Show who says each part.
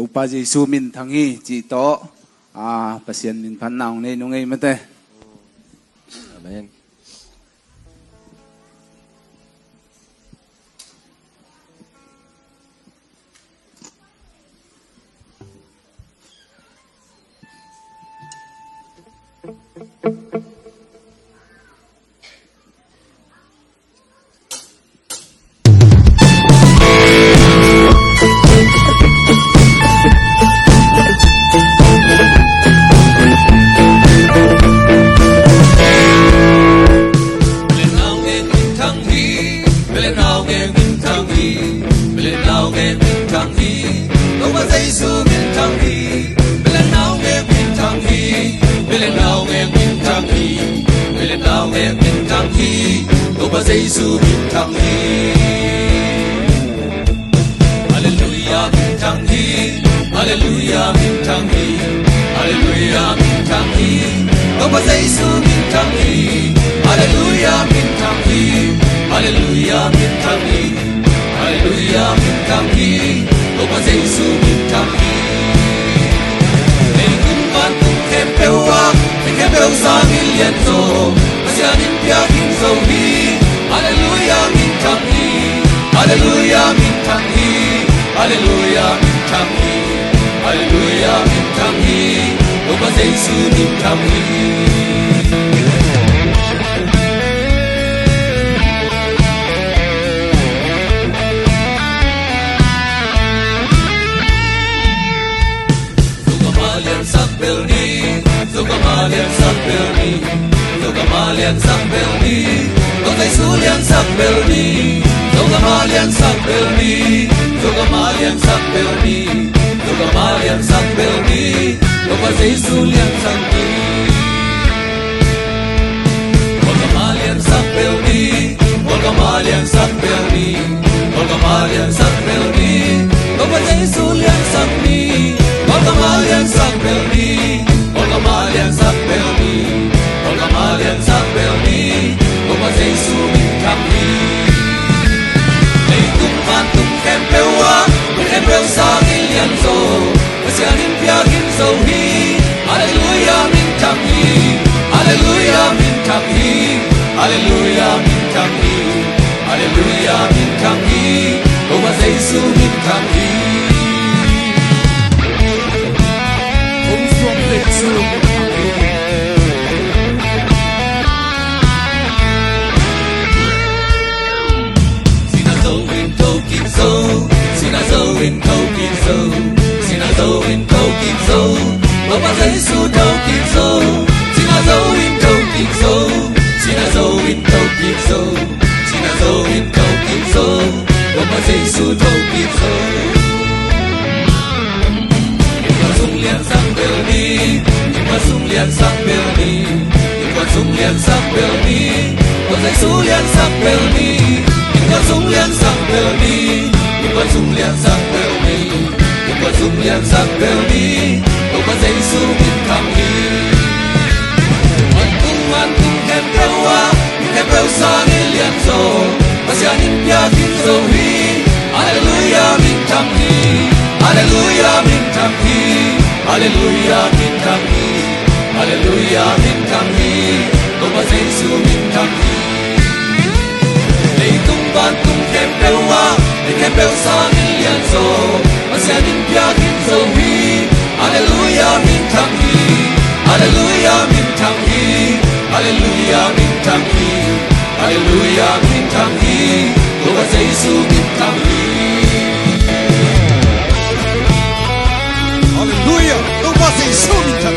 Speaker 1: pa Giêsu min thang hi chi to pasien min phan naung nei nu ngei mate.
Speaker 2: Amen.
Speaker 3: Giêsu min thang hi, Hallelujah min thang hi, Hallelujah min thang hi, Hallelujah min thang hi. Đâu mà Giêsu min thang hi, Hallelujah min thang hi, Hallelujah min thang hi, Hallelujah min thang hi. Đâu mà Giêsu min thang hi. Nên cũng ban cũng khem bêu sa min liên zo, masya nin pia kin zo hi. Hallelujah min thang hi, Hallelujah min thang hi, Hallelujah min thang hi, Hallelujah min thang hi. Đâu mà Giêsu min thang hi. Gamalian sak belni, do Gamalian sak belni, do Giêsu lian sak belni, do Gamalian sak belni, do Gamalian sak belni, do Gamalian sak belni, do Giêsu lian sak belni, do Gamalian sak belni, do Gamalian sak belni, do Gamalian sak belni, do Giêsu lian sak belni, do Gamalian sak belni. Gamalian sak belni, Gamalian sak belni, đâu mà Giêsu min thang hi. Lấy tung man tung khem bêu sa min lian zo, masya nin pia kin zo hi. Hallelujah min thang hi, Hallelujah min thang hi, Hallelujah min thang hi, Hallelujah min thang hi. Đâu mà Giêsu min thang hi. In thâu kịp dâu, xin là dâu in thâu kịp dâu, đâu mà Giêsu thâu kịp dâu, xin là dâu in thâu kịp dâu, xin là dâu in thâu kịp dâu, xin là dâu in thâu kịp dâu, đâu mà Giêsu thâu kịp dâu. Nhưng mà sung lian sak belni, nhưng mà sung lian sak belni, nhưng mà sung lian sak belni, đâu Giêsu lian sak belni, nhưng mà sung lian sak belni. Con sung lian sak belni, con sung lian sak belni, đâu mà Giêsu min thang hi. Man tung khem bêu sa min lian zo, masya nin pia kin zo hi. Hallelujah min thang hi, Hallelujah min thang hi, Hallelujah min thang hi, Hallelujah min thang hi. Đâu mà Giêsu min thang hi. Lấy tung ban tung khem bêu sa min lian zo, masya nin pia kin zo hi. Hallelujah min thang hi, Hallelujah min thang hi, Hallelujah min thang hi, Hallelujah min thang hi. Đâu mà Giêsu min thang hi.
Speaker 4: Hallelujah, đâu mà Giêsu min thang hi.